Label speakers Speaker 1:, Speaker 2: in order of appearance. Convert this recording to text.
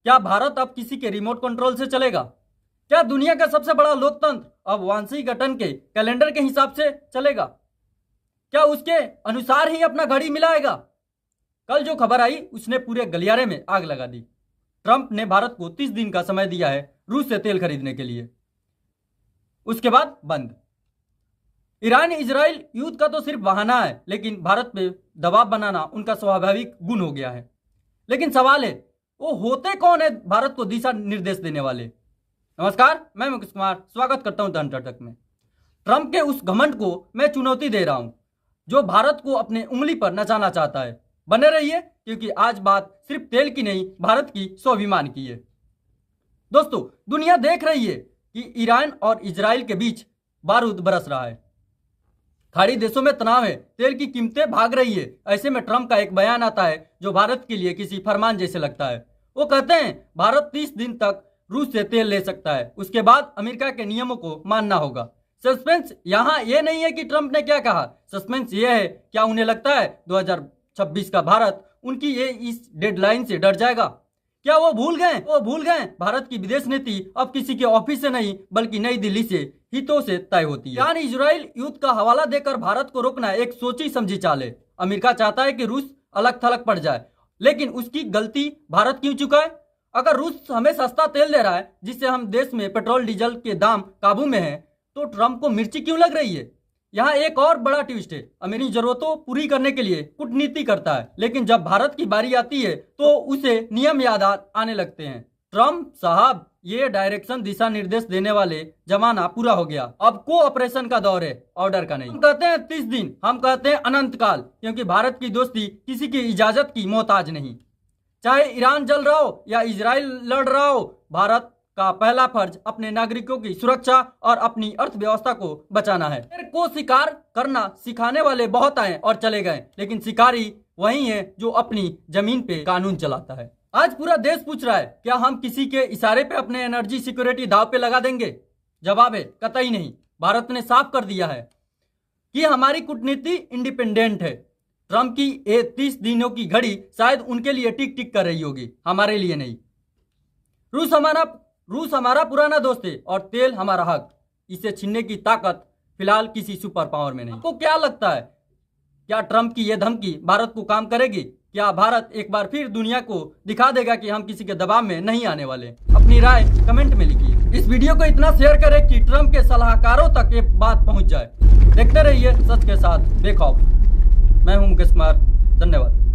Speaker 1: क्या भारत अब किसी के रिमोट कंट्रोल से चलेगा? क्या दुनिया का सबसे बड़ा लोकतंत्र अब वानसीगटन के कैलेंडर के हिसाब से चलेगा? क्या उसके अनुसार ही अपना घड़ी मिलाएगा? कल जो खबर आई उसने पूरे गलियारे में आग लगा दी। ट्रंप ने भारत को 30 दिन का समय दिया है रूस से तेल खरीदने के लिए, उसके बाद बंद। ईरान इजराइल युद्ध का तो सिर्फ बहाना है, लेकिन भारत पे दबाव बनाना उनका स्वाभाविक गुण हो गया है। लेकिन सवाल है, वो होते कौन है भारत को दिशा निर्देश देने वाले? नमस्कार, मैं मुकेश कुमार स्वागत करता हूं द अंडरटक में। ट्रंप के उस घमंड को मैं चुनौती दे रहा हूं जो भारत को अपने उंगली पर नचाना चाहता है। बने रहिए, क्योंकि आज बात सिर्फ तेल की नहीं, भारत की स्वाभिमान की है। दोस्तों, दुनिया देख रही है कि ईरान और इजराइल के बीच बारूद बरस रहा है। खाड़ी देशों में तनाव है, तेल की कीमतें भाग रही है। ऐसे में ट्रंप का एक बयान आता है जो भारत के लिए किसी फरमान जैसे लगता है। वो कहते हैं भारत 30 दिन तक रूस से तेल ले सकता है, उसके बाद अमेरिका के नियमों को मानना होगा। सस्पेंस यहाँ ये नहीं है कि ट्रंप ने क्या कहा, सस्पेंस ये है क्या उन्हें लगता है 2026 का भारत उनकी ये इस डेडलाइन से डर जाएगा? क्या वो भूल गए भारत की विदेश नीति अब किसी के ऑफिस से नहीं बल्कि नई दिल्ली से हितों से तय होती है। ईरान इजराइल युद्ध का हवाला देकर भारत को रोकना एक सोची समझी चाल है। अमेरिका चाहता है कि रूस अलग थलग पड़ जाए, लेकिन उसकी गलती भारत क्यों चुकाए? अगर रूस हमें सस्ता तेल दे रहा है जिससे हम देश में पेट्रोल डीजल के दाम काबू में है, तो ट्रंप को मिर्ची क्यों लग रही है? यहाँ एक और बड़ा ट्विस्ट है, अमेरिकी जरूरतों पूरी करने के लिए कूटनीति करता है, लेकिन जब भारत की बारी आती है तो उसे नियम याद आने लगते हैं। ट्रंप साहब, ये डायरेक्शन दिशा निर्देश देने वाले जमाना पूरा हो गया। अब कोऑपरेशन का दौर है, ऑर्डर का नहीं। हम कहते हैं 30 दिन, हम कहते हैं अनंत काल, क्योंकि भारत की दोस्ती किसी की इजाजत की मोहताज नहीं। चाहे ईरान जल रहा हो या इजराइल लड़ रहा हो, भारत का पहला फर्ज अपने नागरिकों की सुरक्षा और अपनी अर्थव्यवस्था को बचाना है। शेर को शिकार करना सिखाने वाले बहुत आए और चले गए, लेकिन शिकारी वही है जो अपनी जमीन पे कानून चलाता है। आज पूरा देश पूछ रहा है, क्या हम किसी के इशारे पे अपने एनर्जी सिक्योरिटी दाव पे लगा देंगे? जवाब है कतई नहीं। भारत ने साफ कर दिया है कि हमारी कूटनीति इंडिपेंडेंट है। ट्रंप की 30 दिनों की घड़ी शायद उनके लिए टिक टिक कर रही होगी, हमारे लिए नहीं। रूस हमारा पुराना दोस्त है और तेल हमारा हक। इसे छीनने की ताकत फिलहाल किसी सुपर पावर में नहीं। आपको क्या लगता है, क्या ट्रंप की यह धमकी भारत को काम करेगी? क्या भारत एक बार फिर दुनिया को दिखा देगा कि हम किसी के दबाव में नहीं आने वाले? अपनी राय कमेंट में लिखिए। इस वीडियो को इतना शेयर करें कि ट्रंप के सलाहकारों तक ये बात पहुंच जाए। देखते रहिए सच के साथ बेखौफ। मैं हूं मुकेश कुमार, धन्यवाद।